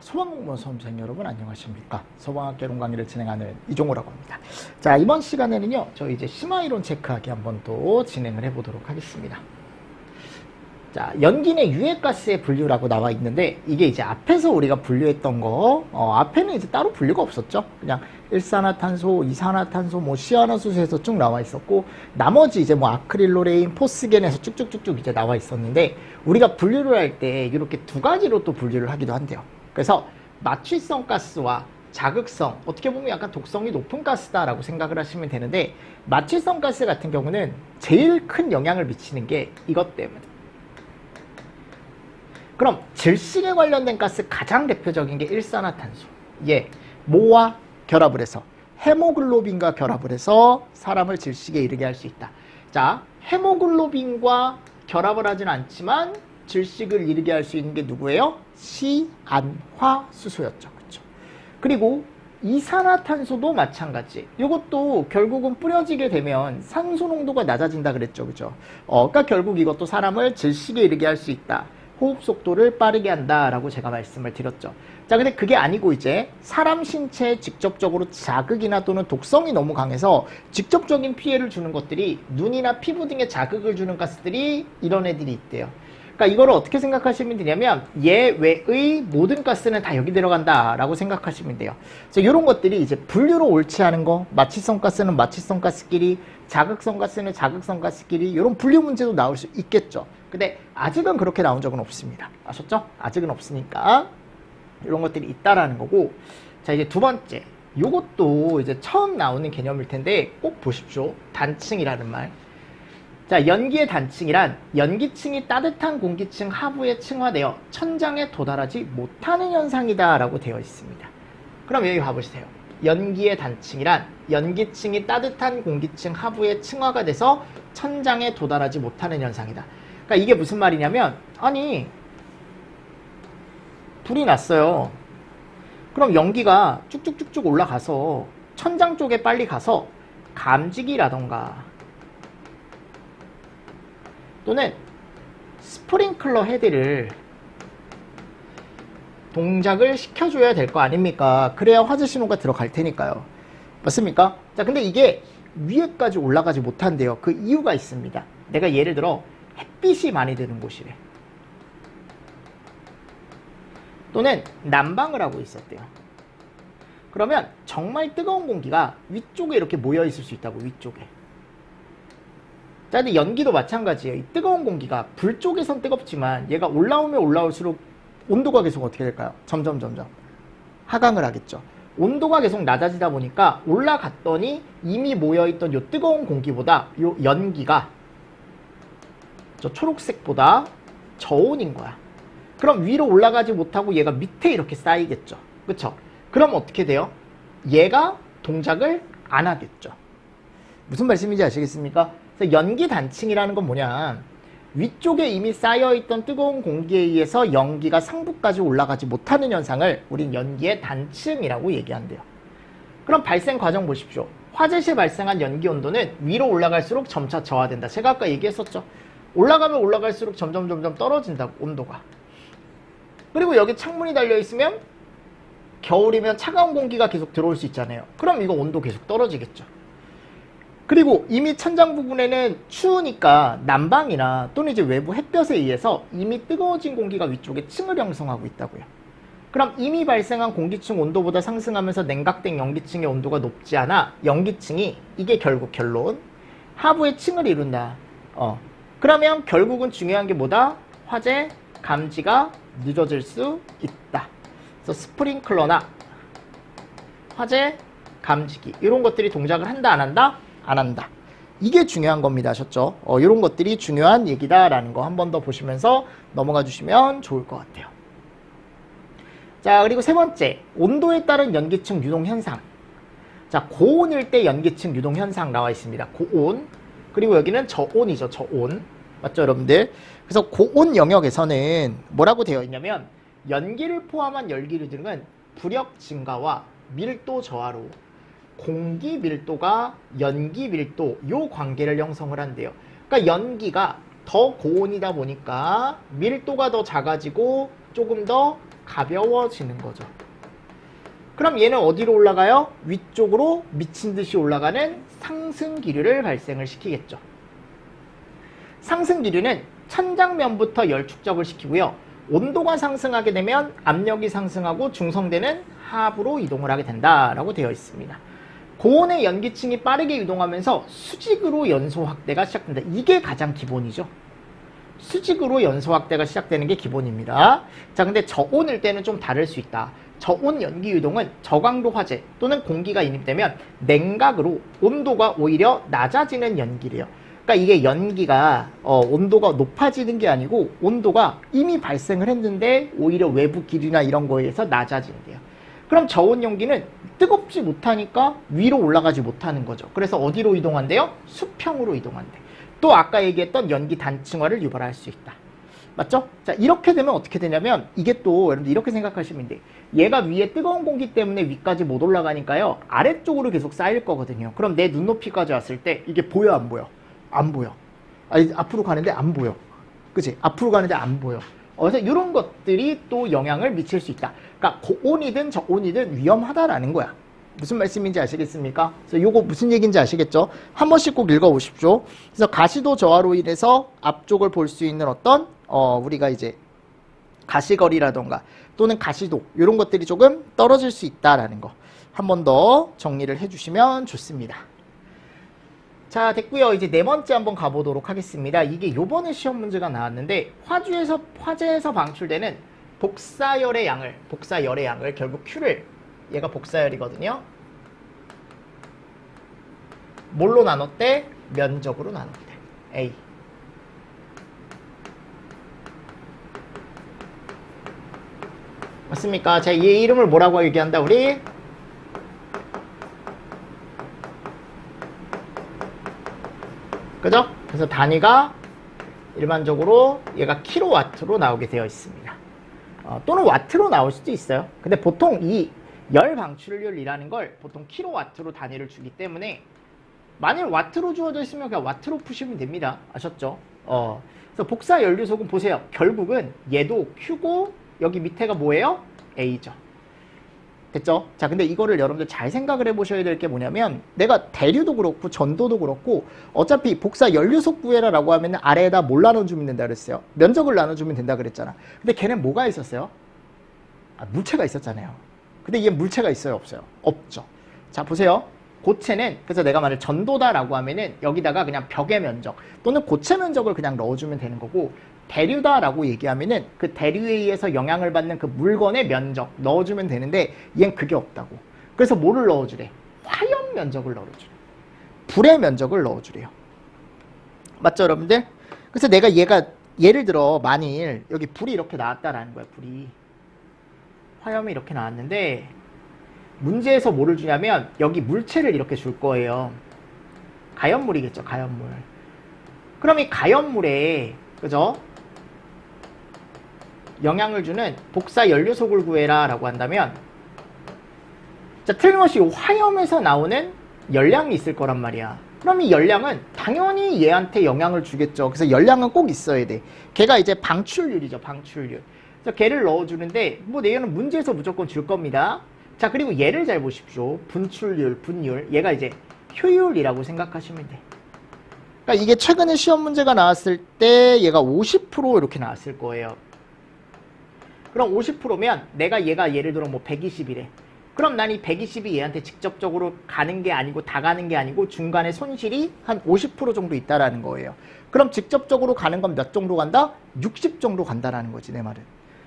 소방공무원 수험생 여러분 안녕하십니까. 소방학개론 강의를 진행하는 이종호라고 합니다. 자, 이번 시간에는요 저희 이제 심화이론 체크하기 한번 또 진행을 해보도록 하겠습니다. 자, 연기 내 유해가스의 분류라고 나와 있는데, 이게 이제 앞에서 우리가 분류했던 거, 앞에는 이제 따로 분류가 없었죠. 그냥 일산화탄소, 이산화탄소, 뭐 시아노수소에서 쭉 나와 있었고, 나머지 이제 뭐 아크릴로레인, 포스겐에서 쭉쭉쭉쭉 이제 나와 있었는데, 우리가 분류를 할 때 이렇게 두 가지로 또 분류를 하기도 한대요. 그래서 마취성 가스와 자극성, 어떻게 보면 약간 독성이 높은 가스다라고 생각을 하시면 되는데, 마취성 가스 같은 경우는 제일 큰 영향을 미치는 게 이것 때문에. 그럼 질식에 관련된 가스 가장 대표적인 게 일산화탄소. 예, 뭐와 결합을 해서 헤모글로빈과 결합을 해서 사람을 질식에 이르게 할 수 있다. 자, 헤모글로빈과 결합을 하진 않지만 질식을 이르게 할 수 있는 게 누구예요? 시안화수소였죠. 그렇죠? 그리고 이산화탄소도 마찬가지. 이것도 결국은 뿌려지게 되면 산소 농도가 낮아진다 그랬죠. 그죠? 그러니까 결국 이것도 사람을 질식에 이르게 할 수 있다. 호흡 속도를 빠르게 한다라고 제가 말씀을 드렸죠. 자, 근데 그게 아니고 이제 사람 신체에 직접적으로 자극이나 또는 독성이 너무 강해서 직접적인 피해를 주는 것들이 눈이나 피부 등에 자극을 주는 가스들이 이런 애들이 있대요. 그러니까 이거를 어떻게 생각하시면 되냐면 예외의 모든 가스는 다 여기 들어간다라고 생각하시면 돼요. 그래서 이런 것들이 이제 분류로 옳지 않은 거, 마취성 가스는 마취성 가스끼리, 자극성 가스는 자극성 가스끼리, 이런 분류 문제도 나올 수 있겠죠. 근데 아직은 그렇게 나온 적은 없습니다. 아셨죠? 아직은 없으니까 이런 것들이 있다라는 거고. 자, 이제 두 번째, 요것도 이제 처음 나오는 개념일 텐데 꼭 보십시오. 단층이라는 말. 자, 연기의 단층이란 연기층이 따뜻한 공기층 하부에 층화되어 천장에 도달하지 못하는 현상이다 라고 되어 있습니다. 그럼 여기 봐보세요. 연기의 단층이란 연기층이 따뜻한 공기층 하부에 층화가 돼서 천장에 도달하지 못하는 현상이다. 그러니까 이게 무슨 말이냐면, 아니 불이 났어요. 그럼 연기가 쭉쭉쭉쭉 올라가서 천장 쪽에 빨리 가서 감지기라던가 또는 스프링클러 헤드를 동작을 시켜줘야 될 거 아닙니까? 그래야 화재 신호가 들어갈 테니까요. 맞습니까? 자, 근데 이게 위에까지 올라가지 못한대요. 그 이유가 있습니다. 내가 예를 들어 햇빛이 많이 드는 곳이래. 또는 난방을 하고 있었대요. 그러면 정말 뜨거운 공기가 위쪽에 이렇게 모여 있을 수 있다고, 위쪽에. 자, 근데 연기도 마찬가지예요. 이 뜨거운 공기가 불 쪽에선 뜨겁지만 얘가 올라오면 올라올수록 온도가 계속 어떻게 될까요? 점점 하강을 하겠죠. 온도가 계속 낮아지다 보니까 올라갔더니 이미 모여있던 요 뜨거운 공기보다 요 연기가 저 초록색보다 저온인 거야. 그럼 위로 올라가지 못하고 얘가 밑에 이렇게 쌓이겠죠. 그쵸? 그럼 어떻게 돼요? 얘가 동작을 안 하겠죠. 무슨 말씀인지 아시겠습니까? 그래서 연기 단층이라는 건 뭐냐, 위쪽에 이미 쌓여있던 뜨거운 공기에 의해서 연기가 상부까지 올라가지 못하는 현상을 우린 연기의 단층이라고 얘기한대요. 그럼 발생 과정 보십시오. 화재 시 발생한 연기 온도는 위로 올라갈수록 점차 저하된다. 제가 아까 얘기했었죠. 올라가면 올라갈수록 점점 떨어진다고, 온도가. 그리고 여기 창문이 달려있으면 겨울이면 차가운 공기가 계속 들어올 수 있잖아요. 그럼 이거 온도 계속 떨어지겠죠. 그리고 이미 천장 부분에는 추우니까 난방이나 또는 이제 외부 햇볕에 의해서 이미 뜨거워진 공기가 위쪽에 층을 형성하고 있다고요. 그럼 이미 발생한 공기층 온도보다 상승하면서 냉각된 연기층의 온도가 높지 않아 연기층이, 이게 결국 결론, 하부의 층을 이룬다. 그러면 결국은 중요한 게 뭐다? 화재 감지가 늦어질 수 있다. 그래서 스프링클러나 화재 감지기, 이런 것들이 동작을 한다 안 한다? 안 한다. 이게 중요한 겁니다. 아셨죠? 이런 것들이 중요한 얘기다라는 거 한 번 더 보시면서 넘어가 주시면 좋을 것 같아요. 자, 그리고 세 번째, 온도에 따른 연기층 유동 현상. 자, 고온일 때 연기층 유동 현상 나와 있습니다. 고온. 그리고 여기는 저온이죠. 저온. 맞죠, 여러분들? 그래서 고온 영역에서는 뭐라고 되어 있냐면, 연기를 포함한 열기류 등은 부력 증가와 밀도 저하로 공기 밀도가 연기 밀도, 요 관계를 형성을 한대요. 그러니까 연기가 더 고온이다 보니까 밀도가 더 작아지고 조금 더 가벼워지는 거죠. 그럼 얘는 어디로 올라가요? 위쪽으로 미친 듯이 올라가는 상승 기류를 발생을 시키겠죠. 상승 기류는 천장면부터 열 축적을 시키고요. 온도가 상승하게 되면 압력이 상승하고 중성대는 하부로 이동을 하게 된다라고 되어 있습니다. 고온의 연기층이 빠르게 이동하면서 수직으로 연소 확대가 시작된다. 이게 가장 기본이죠. 수직으로 연소 확대가 시작되는 게 기본입니다. 자, 근데 저온일 때는 좀 다를 수 있다. 저온 연기 유동은 저강도 화재 또는 공기가 인입되면 냉각으로 온도가 오히려 낮아지는 연기래요. 그러니까 이게 연기가 온도가 높아지는 게 아니고 온도가 이미 발생을 했는데 오히려 외부 기류나 이런 거에 의해서 낮아진대요. 그럼 저온 연기는 뜨겁지 못하니까 위로 올라가지 못하는 거죠. 그래서 어디로 이동한대요? 수평으로 이동한대. 또 아까 얘기했던 연기 단층화를 유발할 수 있다. 맞죠? 자, 이렇게 되면 어떻게 되냐면 이게 또 여러분들 이렇게 생각하시면 돼. 얘가 위에 뜨거운 공기 때문에 위까지 못 올라가니까요. 아래쪽으로 계속 쌓일 거거든요. 그럼 내 눈높이까지 왔을 때 이게 보여 안 보여? 안 보여. 아니, 앞으로 가는데 안 보여. 그치? 앞으로 가는데 안 보여. 그래서 이런 것들이 또 영향을 미칠 수 있다. 그러니까 고온이든 저온이든 위험하다라는 거야. 무슨 말씀인지 아시겠습니까? 그래서 요거 무슨 얘기인지 아시겠죠? 한 번씩 꼭 읽어보십시오. 그래서 가시도 저하로 인해서 앞쪽을 볼 수 있는 어떤 우리가 이제 가시거리라던가 또는 가시도 이런 것들이 조금 떨어질 수 있다라는 거 한 번 더 정리를 해주시면 좋습니다. 자, 됐고요. 이제 네 번째 한번 가보도록 하겠습니다. 이게 요번에 시험 문제가 나왔는데 화재에서 방출되는 복사열의 양을 결국 Q를 얘가 복사열이거든요. 뭘로 나눴대? 면적으로 나눴대. A. 맞습니까? 자, 얘 이름을 뭐라고 얘기한다, 우리? 그죠? 그래서 단위가 일반적으로 얘가 킬로와트로 나오게 되어 있습니다. 또는 와트로 나올 수도 있어요. 근데 보통 이 열 방출률이라는 걸 보통 킬로와트로 단위를 주기 때문에 만일 와트로 주어져 있으면 그냥 와트로 푸시면 됩니다. 아셨죠? 그래서 복사 연료소금 보세요. 결국은 얘도 Q고 여기 밑에가 뭐예요? A죠. 됐죠? 자, 근데 이거를 여러분들 잘 생각을 해보셔야 될 게 뭐냐면 내가 대류도 그렇고 전도도 그렇고 어차피 복사 연료소 구해라라고 하면 아래에다 뭘 나눠주면 된다 그랬어요? 면적을 나눠주면 된다 그랬잖아. 근데 걔는 뭐가 있었어요? 물체가 있었잖아요. 근데 얘 물체가 있어요? 없어요? 없죠. 자, 보세요. 고체는 그래서 내가 만약 전도다라고 하면은 여기다가 그냥 벽의 면적 또는 고체 면적을 그냥 넣어주면 되는 거고 대류다라고 얘기하면은 그 대류에 의해서 영향을 받는 그 물건의 면적 넣어주면 되는데 얘는 그게 없다고. 그래서 뭐를 넣어주래? 화염 면적을 넣어주래. 불의 면적을 넣어주래요. 맞죠, 여러분들? 그래서 내가 얘가 예를 들어 만일 여기 불이 이렇게 나왔다라는 거야. 불이 화염이 이렇게 나왔는데 문제에서 뭐를 주냐면 여기 물체를 이렇게 줄 거예요. 가연물이겠죠, 가연물. 그럼 이 가연물에 그죠? 영향을 주는 복사 연료속을 구해라 라고 한다면 자, 틀림없이 화염에서 나오는 열량이 있을 거란 말이야. 그럼 이 열량은 당연히 얘한테 영향을 주겠죠. 그래서 열량은 꼭 있어야 돼. 걔가 이제 방출률이죠, 방출률. 그래서 걔를 넣어주는데 뭐 얘는 문제에서 무조건 줄 겁니다. 자, 그리고 얘를 잘 보십시오. 분출률, 분율. 얘가 이제 효율이라고 생각하시면 돼. 그러니까 이게 최근에 시험 문제가 나왔을 때 얘가 50% 이렇게 나왔을 거예요. 그럼 50%면 내가 얘가 예를 들어 뭐 120이래. 그럼 난 이 120이 얘한테 직접적으로 가는 게 아니고 다 가는 게 아니고 중간에 손실이 한 50% 정도 있다라는 거예요. 그럼 직접적으로 가는 건 몇 정도 간다? 60 정도 간다라는 거지, 내 말은.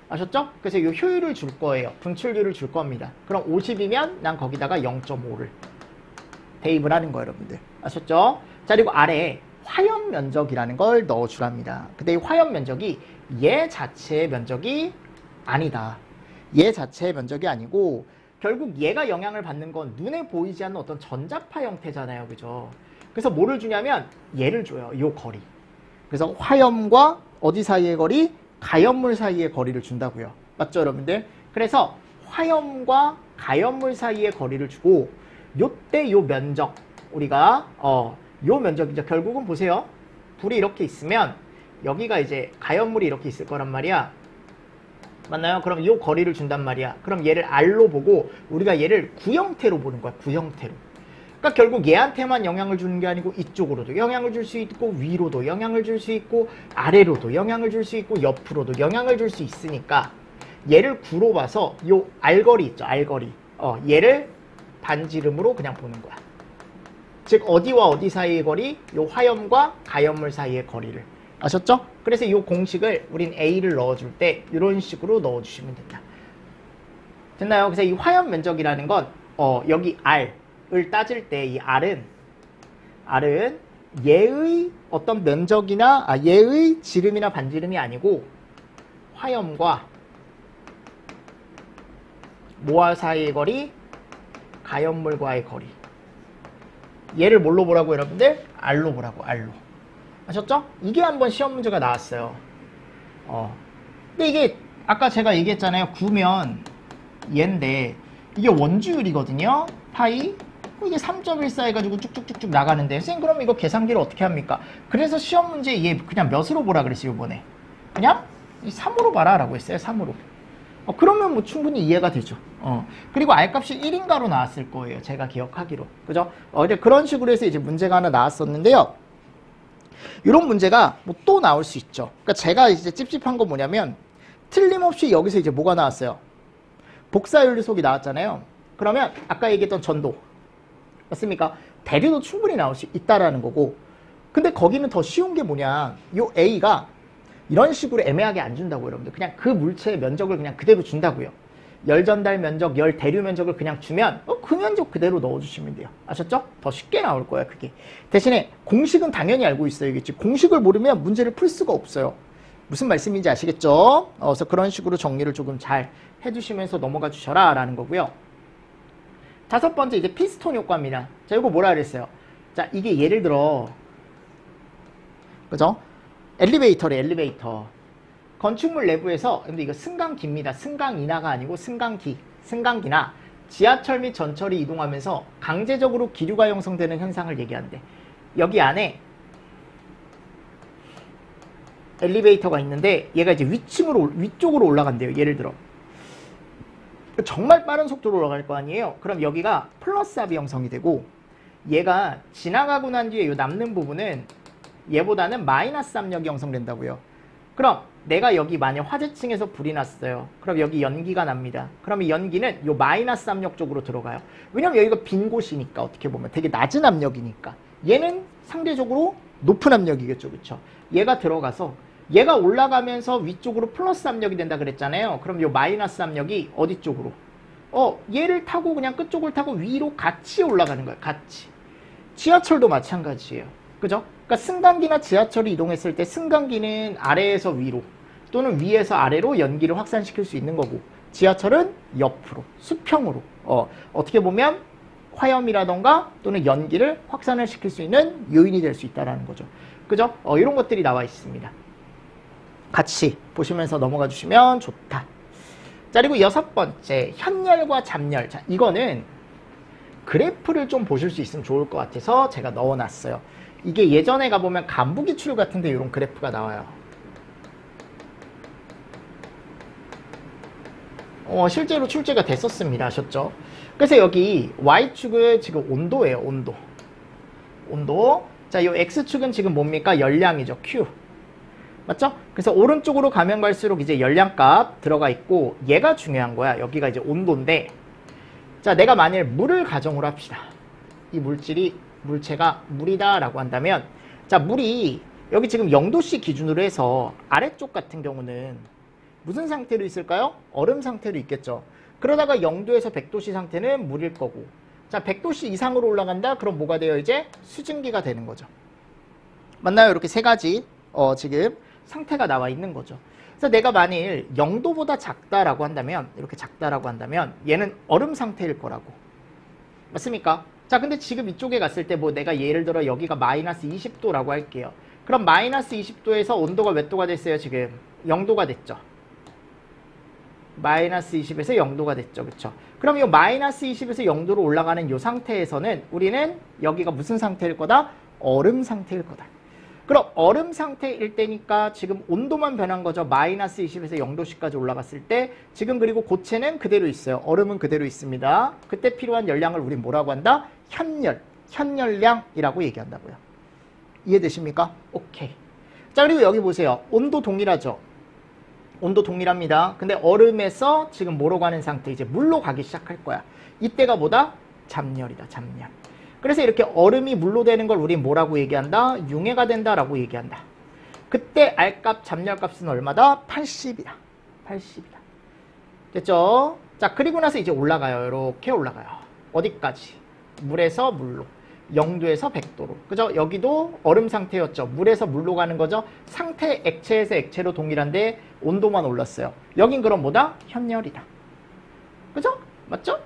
아셨죠? 그래서 이 효율을 줄 거예요. 분출률을 줄 겁니다. 그럼 50이면 난 거기다가 0.5를 대입을 하는 거예요, 여러분들. 아셨죠? 자, 그리고 아래에 화염 면적이라는 걸 넣어주랍니다. 근데 이 화염 면적이 얘 자체의 면적이 아니다. 얘 자체의 면적이 아니고 결국 얘가 영향을 받는 건 눈에 보이지 않는 어떤 전자파 형태잖아요. 그죠? 그래서 뭐를 주냐면 얘를 줘요. 요 거리. 그래서 화염과 어디 사이의 거리? 가연물 사이의 거리를 준다고요. 맞죠, 여러분들? 그래서 화염과 가연물 사이의 거리를 주고 요때 요 면적 우리가 요 면적이죠. 결국은 보세요. 불이 이렇게 있으면 여기가 이제 가연물이 이렇게 있을 거란 말이야. 맞나요? 그럼 이 거리를 준단 말이야. 그럼 얘를 R로 보고 우리가 얘를 구형태로 보는 거야. 구형태로. 그러니까 결국 얘한테만 영향을 주는 게 아니고 이쪽으로도 영향을 줄 수 있고 위로도 영향을 줄 수 있고 아래로도 영향을 줄 수 있고 옆으로도 영향을 줄 수 있으니까 얘를 구로 봐서 요 R거리 있죠. R거리. 얘를 반지름으로 그냥 보는 거야. 즉 어디와 어디 사이의 거리? 요 화염과 가염물 사이의 거리를. 아셨죠? 그래서 이 공식을 우린 A를 넣어줄 때 이런 식으로 넣어주시면 된다. 됐나요? 그래서 이 화염 면적이라는 건 여기 R을 따질 때 이 R은 얘의 어떤 면적이나 얘의 지름이나 반지름이 아니고 화염과 뭐와 사이의 거리? 가염물과의 거리. 얘를 뭘로 보라고 여러분들? R로 보라고. R로. 아셨죠? 이게 한번 시험 문제가 나왔어요. 근데 이게 아까 제가 얘기했잖아요. 구면 얘인데 이게 원주율이거든요. 파이. 이게 3.14 해가지고 쭉쭉쭉쭉 나가는데 선생님 그럼 이거 계산기를 어떻게 합니까? 그래서 시험 문제 얘 그냥 몇으로 보라 그랬어요. 이번에. 그냥 3으로 봐라 라고 했어요. 3으로. 그러면 뭐 충분히 이해가 되죠. 그리고 R값이 1인가로 나왔을 거예요. 제가 기억하기로. 그죠? 이제 그런 식으로 해서 이제 문제가 하나 나왔었는데요. 이런 문제가 뭐 또 나올 수 있죠. 그러니까 제가 이제 찝찝한 건 뭐냐면 틀림없이 여기서 이제 뭐가 나왔어요? 복사연료속이 나왔잖아요. 그러면 아까 얘기했던 전도 맞습니까? 대류도 충분히 나올 수 있다라는 거고 근데 거기는 더 쉬운 게 뭐냐 요 A가 이런 식으로 애매하게 안 준다고요. 여러분들 그냥 그 물체의 면적을 그냥 그대로 준다고요. 열 전달 면적, 열 대류 면적을 그냥 주면 그 면적 그대로 넣어주시면 돼요. 아셨죠? 더 쉽게 나올 거야 그게. 대신에 공식은 당연히 알고 있어야겠지. 공식을 모르면 문제를 풀 수가 없어요. 무슨 말씀인지 아시겠죠? 그래서 그런 식으로 정리를 조금 잘 해주시면서 넘어가 주셔라 라는 거고요. 5번째 이제 피스톤 효과입니다. 자 이거 뭐라 그랬어요? 자 이게 예를 들어 그죠? 엘리베이터래 엘리베이터. 건축물 내부에서 근데 이거 승강기입니다. 승강인하가 아니고 승강기나 지하철 및 전철이 이동하면서 강제적으로 기류가 형성되는 현상을 얘기하는데 여기 안에 엘리베이터가 있는데 얘가 이제 위쪽으로 올라간대요. 예를 들어 정말 빠른 속도로 올라갈 거 아니에요. 그럼 여기가 플러스 압이 형성이 되고 얘가 지나가고 난 뒤에 이 남는 부분은 얘보다는 마이너스 압력이 형성된다고요. 그럼 내가 여기 만약 화재층에서 불이 났어요. 그럼 여기 연기가 납니다. 그럼 이 연기는 요 마이너스 압력 쪽으로 들어가요. 왜냐면 여기가 빈 곳이니까 어떻게 보면 되게 낮은 압력이니까. 얘는 상대적으로 높은 압력이겠죠. 그렇죠? 얘가 들어가서 얘가 올라가면서 위쪽으로 플러스 압력이 된다 그랬잖아요. 그럼 요 마이너스 압력이 어디 쪽으로? 얘를 타고 그냥 끝쪽을 타고 위로 같이 올라가는 거예요. 같이. 지하철도 마찬가지예요. 그죠? 그러니까 승강기나 지하철이 이동했을 때 승강기는 아래에서 위로 또는 위에서 아래로 연기를 확산시킬 수 있는 거고 지하철은 옆으로, 수평으로 어떻게 보면 화염이라던가 또는 연기를 확산을 시킬 수 있는 요인이 될 수 있다는 거죠. 그죠? 이런 것들이 나와 있습니다. 같이 보시면서 넘어가 주시면 좋다. 자, 그리고 6번째 현열과 잡열. 자, 이거는 그래프를 좀 보실 수 있으면 좋을 것 같아서 제가 넣어놨어요. 이게 예전에 가보면 간부기출 같은데 이런 그래프가 나와요. 실제로 출제가 됐었습니다. 아셨죠? 그래서 여기 Y축은 지금 온도예요. 온도. 자, 이 X축은 지금 뭡니까? 열량이죠. Q. 맞죠? 그래서 오른쪽으로 가면 갈수록 이제 열량값 들어가 있고 얘가 중요한 거야. 여기가 이제 온도인데 자, 내가 만일 물을 가정으로 합시다. 이 물체가 물이다 라고 한다면 자, 물이 여기 지금 0도씨 기준으로 해서 아래쪽 같은 경우는 무슨 상태로 있을까요? 얼음 상태로 있겠죠. 그러다가 0도에서 100도씨 상태는 물일 거고 자, 100도씨 이상으로 올라간다? 그럼 뭐가 돼요? 이제 수증기가 되는 거죠. 맞나요? 이렇게 세 가지 지금 상태가 나와 있는 거죠. 그래서 내가 만일 0도보다 작다라고 한다면 이렇게 작다라고 한다면 얘는 얼음 상태일 거라고. 맞습니까? 자, 근데 지금 이쪽에 갔을 때 뭐 내가 예를 들어 여기가 마이너스 20도라고 할게요. 그럼 마이너스 20도에서 온도가 몇 도가 됐어요? 지금 0도가 됐죠. 마이너스 20에서 0도가 됐죠. 그쵸? 그럼 이 마이너스 20에서 0도로 올라가는 이 상태에서는 우리는 여기가 무슨 상태일 거다? 얼음 상태일 거다. 그럼 얼음 상태일 때니까 지금 온도만 변한 거죠. 마이너스 20에서 0도씨까지 올라갔을 때 지금 그리고 고체는 그대로 있어요. 얼음은 그대로 있습니다. 그때 필요한 열량을 우린 뭐라고 한다? 현열, 현열량이라고 얘기한다고요. 이해되십니까? 오케이. 자, 그리고 여기 보세요. 온도 동일하죠. 온도 동일합니다. 근데 얼음에서 지금 뭐로 가는 상태? 이제 물로 가기 시작할 거야. 이때가 뭐다? 잠열이다. 잠열. 그래서 이렇게 얼음이 물로 되는 걸 우리 뭐라고 얘기한다? 융해가 된다라고 얘기한다. 그때 R값, 잠열값은 얼마다? 80이다. 80이다. 됐죠? 자, 그리고 나서 이제 올라가요. 이렇게 올라가요. 어디까지? 물에서 물로. 0도에서 100도로. 그죠? 여기도 얼음 상태였죠. 물에서 물로 가는 거죠. 상태 액체에서 액체로 동일한데 온도만 올랐어요. 여긴 그럼 뭐다? 현열이다. 그죠? 맞죠?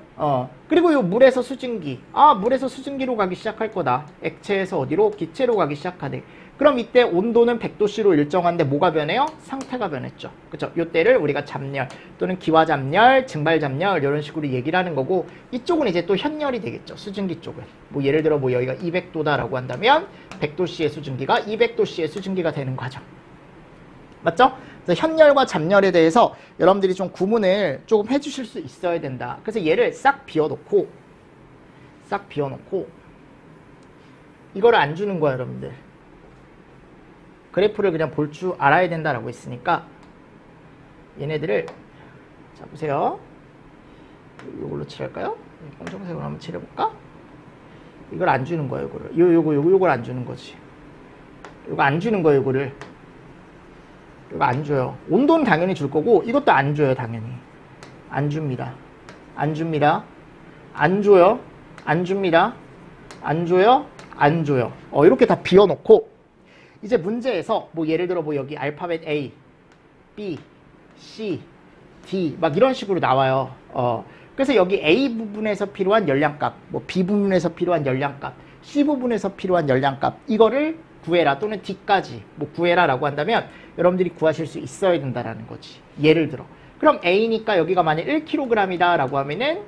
그리고 요 물에서 수증기. 물에서 수증기로 가기 시작할 거다. 액체에서 어디로? 기체로 가기 시작하네. 그럼 이때 온도는 100도씨로 일정한데 뭐가 변해요? 상태가 변했죠. 그쵸? 요때를 우리가 잠열 또는 기화잠열, 증발잠열 이런 식으로 얘기를 하는 거고 이쪽은 이제 또 현열이 되겠죠. 수증기 쪽은. 뭐 예를 들어 뭐 여기가 200도다라고 한다면 100도씨의 수증기가 200도씨의 수증기가 되는 과정. 맞죠? 그래서 현열과 잠열에 대해서 여러분들이 좀 구분을 조금 해주실 수 있어야 된다. 그래서 얘를 싹 비워놓고 이거를 안 주는 거야, 여러분들. 그래프를 그냥 볼 줄 알아야 된다라고 했으니까 얘네들을 자 보세요. 이걸로 칠할까요? 검정색으로 한번 칠해볼까? 이걸 안 주는 거야, 이거를. 요걸 안 주는 거지. 이거 안 주는 거야, 이거를. 이거 안 줘요. 온도는 당연히 줄 거고 이것도 안 줘요, 당연히. 안 줍니다. 안 줍니다. 안 줘요. 안 줍니다. 안 줘요. 안 줘요. 이렇게 다 비워놓고 이제 문제에서 뭐 예를 들어 뭐 여기 알파벳 A, B, C, D 막 이런 식으로 나와요. 그래서 여기 A 부분에서 필요한 열량값, 뭐 B 부분에서 필요한 열량값, C 부분에서 필요한 열량값 이거를 구해라 또는 D까지 뭐 구해라라고 한다면 여러분들이 구하실 수 있어야 된다라는 거지. 예를 들어 그럼 A니까 여기가 만약 1kg이다 라고 하면은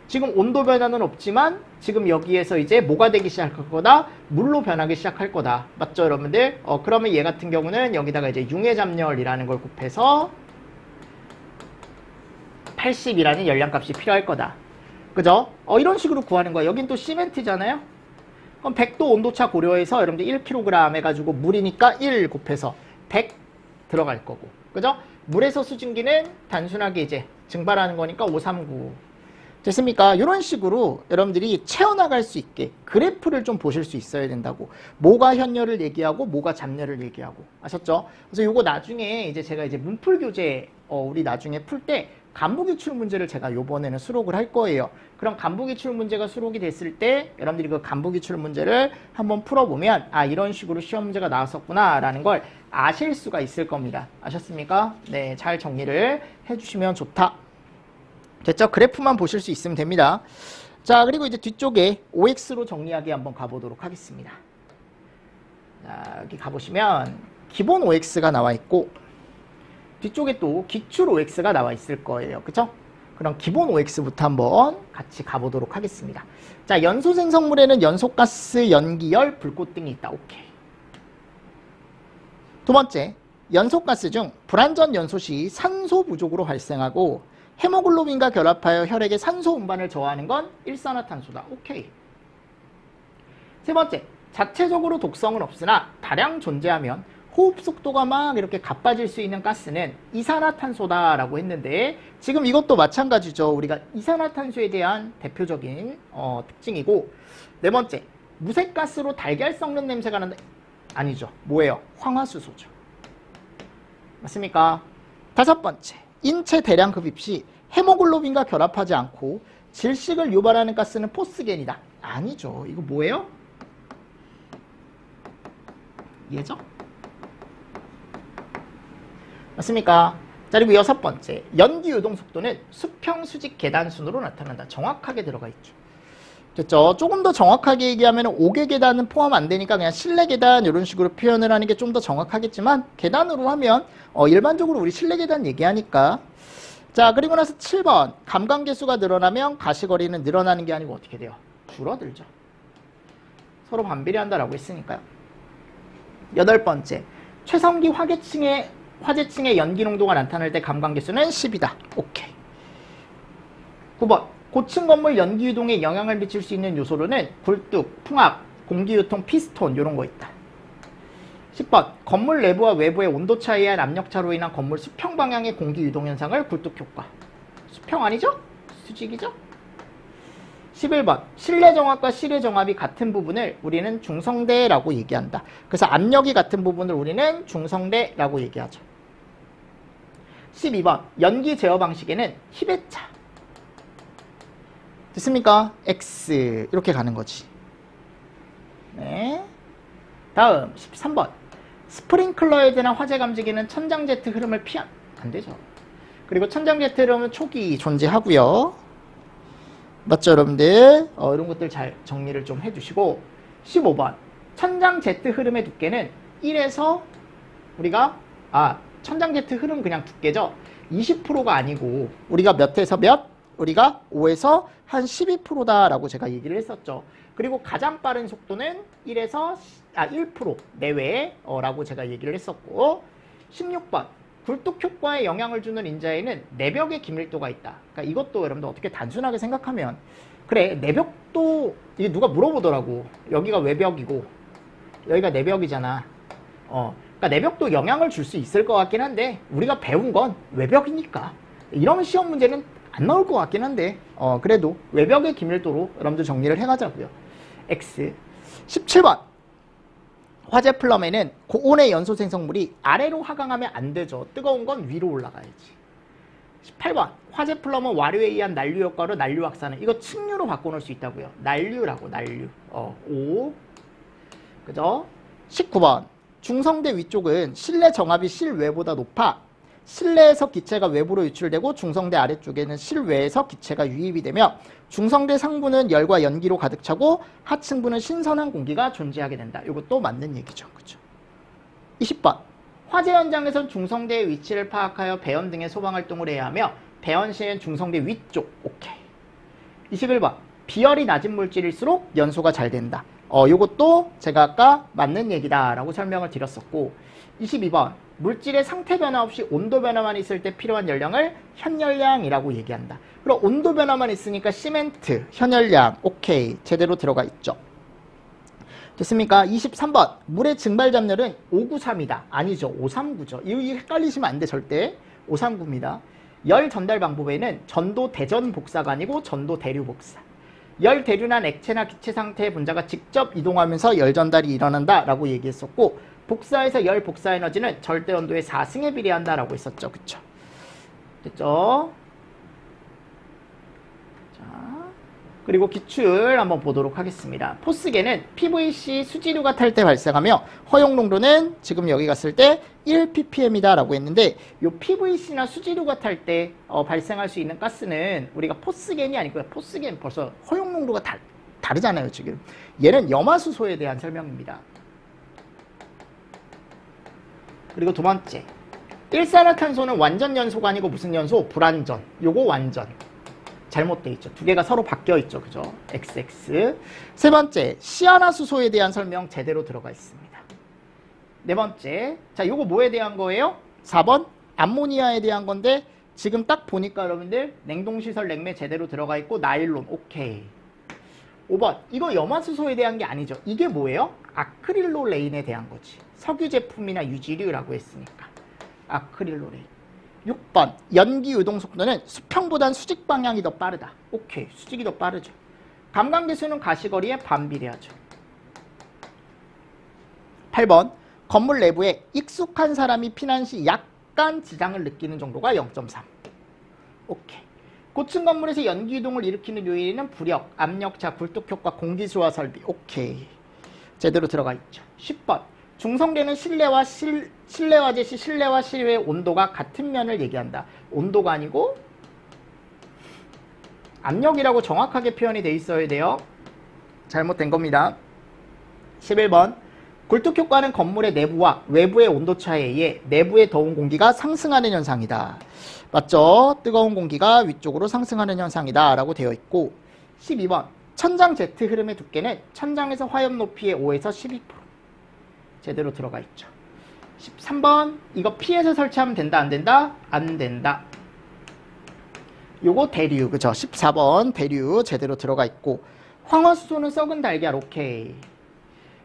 지금 온도 변화는 없지만 지금 여기에서 이제 뭐가 되기 시작할 거다? 물로 변하기 시작할 거다. 맞죠, 여러분들? 그러면 얘 같은 경우는 여기다가 이제 융해잠열이라는 걸 곱해서 80이라는 열량값이 필요할 거다. 그죠? 이런 식으로 구하는 거야. 여긴 또 시멘트잖아요? 그럼 100도 온도차 고려해서 여러분들 1kg 해가지고 물이니까 1 곱해서 100 들어갈 거고. 그죠? 물에서 수증기는 단순하게 이제 증발하는 거니까 539. 됐습니까? 이런 식으로 여러분들이 채워나갈 수 있게 그래프를 좀 보실 수 있어야 된다고. 뭐가 현열을 얘기하고 뭐가 잠열을 얘기하고. 아셨죠? 그래서 요거 나중에 이제 제가 이제 문풀 교재 우리 나중에 풀 때 간부기출 문제를 제가 요번에는 수록을 할 거예요. 그럼 간부기출 문제가 수록이 됐을 때 여러분들이 그 간부기출 문제를 한번 풀어보면 이런 식으로 시험 문제가 나왔었구나 라는 걸 아실 수가 있을 겁니다. 아셨습니까? 네, 잘 정리를 해주시면 좋다. 됐죠? 그래프만 보실 수 있으면 됩니다. 자, 그리고 이제 뒤쪽에 OX로 정리하기 한번 가보도록 하겠습니다. 자, 여기 가보시면 기본 OX가 나와 있고 뒤쪽에 또 기출 OX가 나와 있을 거예요. 그쵸? 그럼 기본 OX부터 한번 같이 가보도록 하겠습니다. 자, 연소 생성물에는 연소가스, 연기열, 불꽃 등이 있다. 오케이. 두 번째, 연소가스 중 불완전 연소 시 산소 부족으로 발생하고 헤모글로빈과 결합하여 혈액의 산소 운반을 저하하는 건 일산화탄소다. 오케이. 세 번째, 자체적으로 독성은 없으나 다량 존재하면 호흡 속도가 막 이렇게 가빠질 수 있는 가스는 이산화탄소다라고 했는데 지금 이것도 마찬가지죠. 우리가 이산화탄소에 대한 대표적인 특징이고 네 번째, 무색가스로 달걀 썩는 냄새가 난다. 아니죠. 뭐예요? 황화수소죠. 맞습니까? 다섯 번째, 인체 대량 흡입 시 헤모글로빈과 결합하지 않고 질식을 유발하는 가스는 포스겐이다. 아니죠. 이거 뭐예요? 얘죠? 맞습니까? 자, 그리고 여섯 번째, 연기 유동 속도는 수평 수직 계단 순으로 나타난다. 정확하게 들어가 있죠. 됐죠? 조금 더 정확하게 얘기하면 5개 계단은 포함 안 되니까 그냥 실내 계단 이런 식으로 표현을 하는 게 좀 더 정확하겠지만 계단으로 하면 일반적으로 우리 실내 계단 얘기하니까. 자, 그리고 나서 7번, 감광 개수가 늘어나면 가시거리는 늘어나는 게 아니고 어떻게 돼요? 줄어들죠. 서로 반비례한다라고 했으니까요. 8번째, 최성기 화재층의 연기 농도가 나타날 때 감광계수는 10이다. 오케이. 9번, 고층 건물 연기 유동에 영향을 미칠 수 있는 요소로는 굴뚝, 풍압, 공기유통, 피스톤 이런 거 있다. 10번, 건물 내부와 외부의 온도 차이에 의한 압력차로 인한 건물 수평 방향의 공기 유동 현상을 굴뚝 효과. 수평 아니죠? 수직이죠? 11번, 실내 정압과 실외 정압이 같은 부분을 우리는 중성대라고 얘기한다. 그래서 압력이 같은 부분을 우리는 중성대라고 얘기하죠. 12번, 연기 제어 방식에는 힙의 차. 됐습니까? X 이렇게 가는 거지. 네. 다음 13번, 스프링클러에 대한 화재 감지기는 천장 제트 흐름을 안 되죠. 그리고 천장 제트 흐름은 초기 존재하고요. 맞죠, 여러분들? 이런 것들 잘 정리를 좀 해주시고. 15번, 천장 제트 흐름의 두께는 1에서 우리가 천장 제트 흐름 그냥 두께죠. 20%가 아니고 우리가 몇에서 몇? 우리가 5에서 한 12%다라고 제가 얘기를 했었죠. 그리고 가장 빠른 속도는 1% 내외 라고 제가 얘기를 했었고. 16번, 굴뚝 효과에 영향을 주는 인자에는 내벽의 기밀도가 있다. 그러니까 이것도 여러분들 어떻게 단순하게 생각하면, 그래, 내벽도 이게 누가 물어보더라고. 여기가 외벽이고 여기가 내벽이잖아. 그러니까 내벽도 영향을 줄 수 있을 것 같긴 한데 우리가 배운 건 외벽이니까 이런 시험 문제는 안 나올 것 같긴 한데 그래도 외벽의 기밀도로 여러분들 정리를 해가자고요. X. 17번, 화재 플럼에는 고온의 연소 생성물이 아래로 하강하면 안 되죠. 뜨거운 건 위로 올라가야지. 18번, 화재 플럼은 와류에 의한 난류 효과로 난류 확산은, 이거 층류로 바꿔놓을 수 있다고요. 난류라고, 난류. 5. 그죠? 19번, 중성대 위쪽은 실내 정압이 실외보다 높아 실내에서 기체가 외부로 유출되고 중성대 아래쪽에는 실외에서 기체가 유입이 되며 중성대 상부는 열과 연기로 가득 차고 하층부는 신선한 공기가 존재하게 된다. 이것도 맞는 얘기죠. 그죠? 20번, 화재 현장에선 중성대의 위치를 파악하여 배연 등의 소방활동을 해야 하며 배연 시에는 중성대 위쪽. 오케이. 21번, 비열이 낮은 물질일수록 연소가 잘 된다. 요것도 제가 아까 맞는 얘기다라고 설명을 드렸었고. 22번, 물질의 상태 변화 없이 온도 변화만 있을 때 필요한 열량을 현열량이라고 얘기한다. 그럼 온도 변화만 있으니까 시멘트, 현열량. 오케이. 제대로 들어가 있죠. 됐습니까? 23번, 물의 증발 잠열은 593이다. 아니죠. 539죠. 이거 헷갈리시면 안 돼, 절대. 539입니다. 열 전달 방법에는 전도 대전 복사가 아니고 전도 대류 복사. 열 대류난 액체나 기체 상태의 분자가 직접 이동하면서 열 전달이 일어난다라고 얘기했었고, 복사에서 열 복사 에너지는 절대 온도의 4승에 비례한다라고 했었죠. 그쵸? 됐죠? 자, 그리고 기출 한번 보도록 하겠습니다. 포스계는 PVC 수지류가 탈 때 발생하며 허용 농도는 지금 여기 갔을 때 1ppm이다 라고 했는데, 이 PVC나 수지류가 탈 때 발생할 수 있는 가스는 우리가 포스겐이 아니고요. 포스겐 벌써 허용 농도가 다르잖아요. 지금 얘는 염화수소에 대한 설명입니다. 그리고 두 번째, 일산화탄소는 완전 연소가 아니고 무슨 연소? 불완전. 요거 완전 잘못돼 있죠. 두 개가 서로 바뀌어 있죠. 그죠? XX. 세 번째, 시아나수소에 대한 설명 제대로 들어가 있습니다. 네 번째, 자, 요거 뭐에 대한 거예요? 4번 암모니아에 대한 건데, 지금 딱 보니까 여러분들 냉동시설 냉매 제대로 들어가 있고 나일론. 오케이. 5번, 이거 염화수소에 대한 게 아니죠. 이게 뭐예요? 아크릴로레인에 대한 거지. 석유 제품이나 유지류라고 했으니까. 아크릴로레인. 6번, 연기 유동 속도는 수평보단 수직 방향이 더 빠르다. 오케이. 수직이 더 빠르죠. 감광계수는 가시거리에 반비례하죠. 8번, 건물 내부에 익숙한 사람이 피난 시 약간 지장을 느끼는 정도가 0.3. 오케이. 고층 건물에서 연기 유동을 일으키는 요인은 부력, 압력차, 굴뚝 효과, 공기수화 설비. 오케이. 제대로 들어가 있죠. 10번, 중성대는 실내화재 시 실내와 실외의 온도가 같은 면을 얘기한다. 온도가 아니고 압력이라고 정확하게 표현이 돼 있어야 돼요. 잘못된 겁니다. 11번, 굴뚝 효과는 건물의 내부와 외부의 온도 차이에 의해 내부의 더운 공기가 상승하는 현상이다. 맞죠? 뜨거운 공기가 위쪽으로 상승하는 현상이다 라고 되어 있고. 12번, 천장 제트 흐름의 두께는 천장에서 화염 높이의 5에서 12%. 제대로 들어가 있죠. 13번 이거 P에서 설치하면 된다 안 된다? 안 된다. 요거 대류 그죠? 14번 대류 제대로 들어가 있고 황화수소는 썩은 달걀 오케이.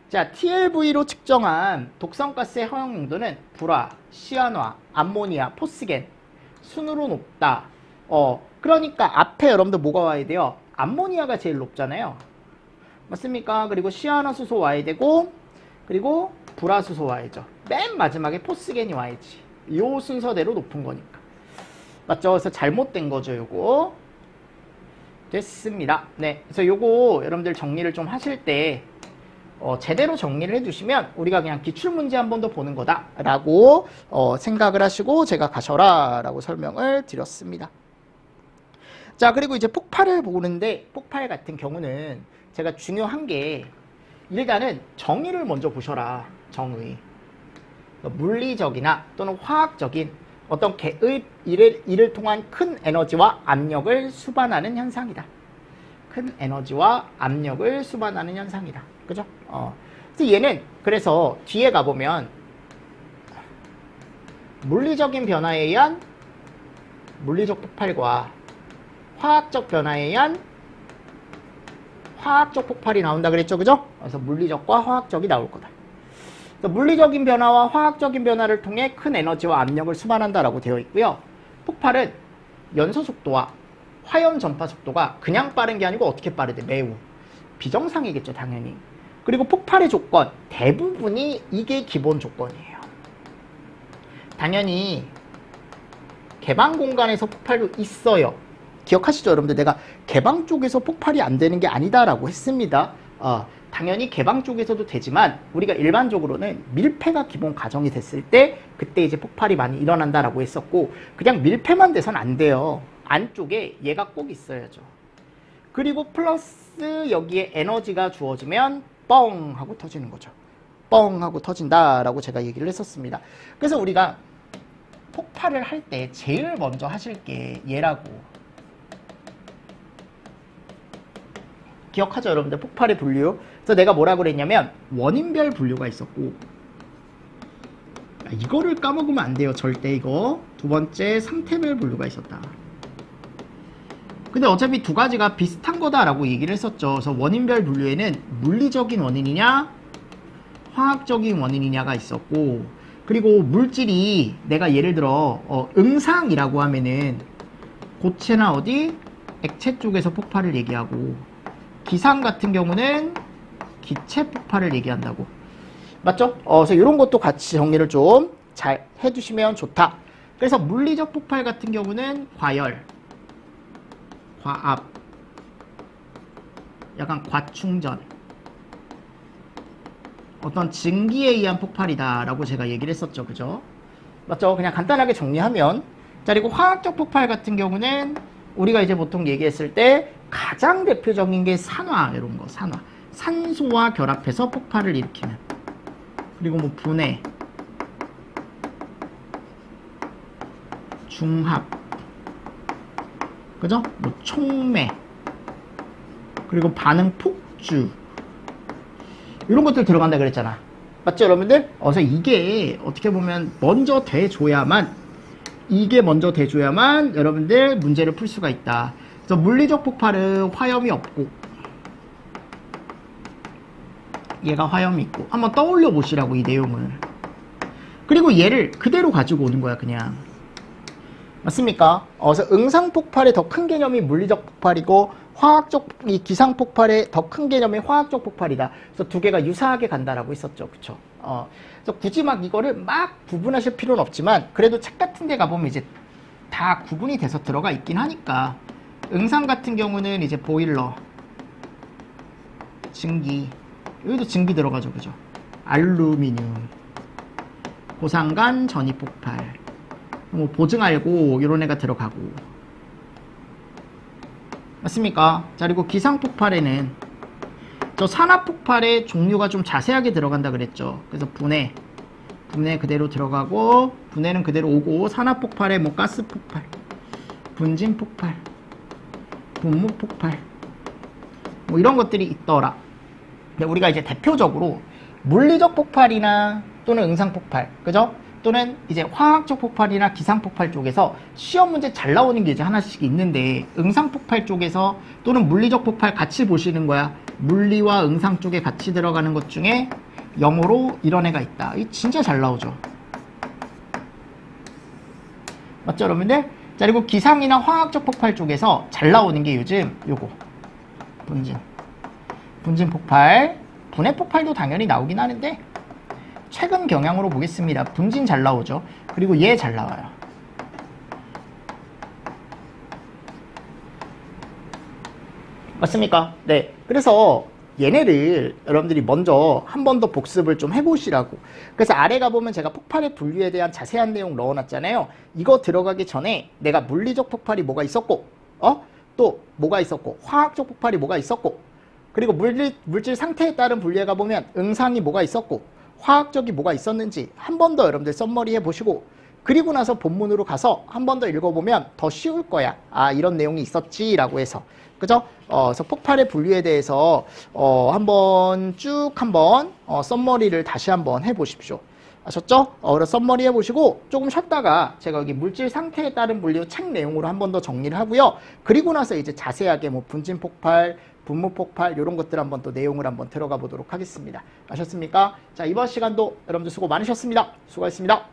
자 TLV로 측정한 독성가스의 허용 농도는 불화, 시안화, 암모니아, 포스겐 순으로 높다. 그러니까 앞에 여러분들 뭐가 와야 돼요? 암모니아가 제일 높잖아요. 맞습니까? 그리고 시아나수소 와야 되고 그리고 불화수소 와야죠. 맨 마지막에 포스겐이 와야지. 요 순서대로 높은 거니까. 맞죠? 그래서 잘못된 거죠, 요거. 됐습니다. 네. 그래서 요거 여러분들 정리를 좀 하실 때 제대로 정리를 해주시면 우리가 그냥 기출문제 한 번 더 보는 거다라고 생각을 하시고 제가 가셔라 라고 설명을 드렸습니다. 자, 그리고 이제 폭발을 보는데 폭발 같은 경우는 제가 중요한 게 일단은 정의를 먼저 보셔라. 정의. 물리적이나 또는 화학적인 어떤 개의 일을 통한 큰 에너지와 압력을 수반하는 현상이다. 큰 에너지와 압력을 수반하는 현상이다. 그죠? 그래서 얘는 그래서 뒤에 가보면 물리적인 변화에 의한 물리적 폭발과 화학적 변화에 의한 화학적 폭발이 나온다 그랬죠, 그죠? 그래서 물리적과 화학적이 나올 거다. 물리적인 변화와 화학적인 변화를 통해 큰 에너지와 압력을 수반한다라고 되어 있고요. 폭발은 연소 속도와 화염 전파 속도가 그냥 빠른 게 아니고 어떻게 빠르대? 매우 비정상이겠죠, 당연히. 그리고 폭발의 조건 대부분이 이게 기본 조건이에요. 당연히 개방 공간에서 폭발도 있어요. 기억하시죠, 여러분들? 내가 개방 쪽에서 폭발이 안 되는 게 아니다라고 했습니다. 당연히 개방 쪽에서도 되지만 우리가 일반적으로는 밀폐가 기본 가정이 됐을 때 그때 이제 폭발이 많이 일어난다라고 했었고 그냥 밀폐만 돼선 안 돼요. 안쪽에 얘가 꼭 있어야죠. 그리고 플러스 여기에 에너지가 주어지면 뻥 하고 터지는 거죠. 뻥 하고 터진다라고 제가 얘기를 했었습니다. 그래서 우리가 폭발을 할 때 제일 먼저 하실 게 얘라고. 기억하죠, 여러분들? 폭발의 분류. 그래서 내가 뭐라고 그랬냐면 원인별 분류가 있었고 이거를 까먹으면 안 돼요, 절대. 이거 두 번째 상태별 분류가 있었다. 근데 어차피 두 가지가 비슷한 거다라고 얘기를 했었죠. 그래서 원인별 분류에는 물리적인 원인이냐 화학적인 원인이냐가 있었고 그리고 물질이 내가 예를 들어 응상이라고 하면은 고체나 어디 액체 쪽에서 폭발을 얘기하고 기상 같은 경우는 기체 폭발을 얘기한다고. 맞죠? 그래서 이런 것도 같이 정리를 좀 잘 해주시면 좋다. 그래서 물리적 폭발 같은 경우는 과열, 과압, 약간 과충전, 어떤 증기에 의한 폭발이다라고 제가 얘기를 했었죠. 그죠? 맞죠? 그냥 간단하게 정리하면. 자, 그리고 화학적 폭발 같은 경우는 우리가 이제 보통 얘기했을 때 가장 대표적인 게 산화, 이런 거, 산화. 산소와 결합해서 폭발을 일으키는. 그리고 뭐 분해, 중합, 그죠? 뭐 촉매, 그리고 반응 폭주. 이런 것들 들어간다 그랬잖아. 맞죠, 여러분들? 그래서 이게 어떻게 보면 먼저 돼줘야만, 이게 먼저 돼줘야만 여러분들 문제를 풀 수가 있다. 그래서 물리적 폭발은 화염이 없고 얘가 화염이 있고 한번 떠올려 보시라고 이 내용을. 그리고 얘를 그대로 가지고 오는 거야, 그냥. 맞습니까? 그래서 응상 폭발의 더 큰 개념이 물리적 폭발이고 화학적, 이 기상 폭발의 더 큰 개념이 화학적 폭발이다. 그래서 두 개가 유사하게 간다라고 했었죠, 그쵸? 그래서 굳이 막 이거를 막 구분하실 필요는 없지만 그래도 책 같은 데 가보면 이제 다 구분이 돼서 들어가 있긴 하니까. 응상 같은 경우는 이제 보일러, 증기, 여기도 증기 들어가죠, 그죠? 알루미늄, 고산간 전이 폭발, 뭐 보증알고 이런 애가 들어가고. 맞습니까? 자, 그리고 기상 폭발에는 저 산화 폭발의 종류가 좀 자세하게 들어간다 그랬죠. 그래서 분해 그대로 들어가고 분해는 그대로 오고 산화 폭발에 뭐 가스 폭발, 분진 폭발, 분무 폭발 뭐 이런 것들이 있더라. 근데 우리가 이제 대표적으로 물리적 폭발이나 또는 응상 폭발, 그죠? 또는 이제 화학적 폭발이나 기상 폭발 쪽에서 시험 문제 잘 나오는 게 이제 하나씩 있는데, 응상 폭발 쪽에서 또는 물리적 폭발 같이 보시는 거야. 물리와 응상 쪽에 같이 들어가는 것 중에 영어로 이런 애가 있다. 이 진짜 잘 나오죠. 맞죠, 여러분들? 자, 그리고 기상이나 화학적 폭발 쪽에서 잘 나오는 게 요즘 요거 분진 폭발, 분해 폭발도 당연히 나오긴 하는데 최근 경향으로 보겠습니다. 분진 잘 나오죠. 그리고 얘 잘 나와요. 맞습니까? 네. 그래서 얘네를 여러분들이 먼저 한 번 더 복습을 좀 해보시라고. 그래서 아래 가보면 제가 폭발의 분류에 대한 자세한 내용 넣어놨잖아요. 이거 들어가기 전에 내가 물리적 폭발이 뭐가 있었고, 또 뭐가 있었고, 화학적 폭발이 뭐가 있었고, 그리고 물질 상태에 따른 분류에 가보면 응상이 뭐가 있었고, 화학적이 뭐가 있었는지 한 번 더 여러분들 썸머리 해보시고, 그리고 나서 본문으로 가서 한 번 더 읽어보면 더 쉬울 거야. 아, 이런 내용이 있었지라고 해서. 그죠? 그래서 폭발의 분류에 대해서 한번 쭉 한번 썸머리를 다시 한번 해보십시오. 아셨죠? 그래서 썸머리 해보시고 조금 쉬었다가 제가 여기 물질 상태에 따른 분류 책 내용으로 한 번 더 정리를 하고요. 그리고 나서 이제 자세하게 뭐 분진 폭발, 분무 폭발 이런 것들 한번 또 내용을 한번 들어가 보도록 하겠습니다. 아셨습니까? 자, 이번 시간도 여러분들 수고 많으셨습니다. 수고하셨습니다.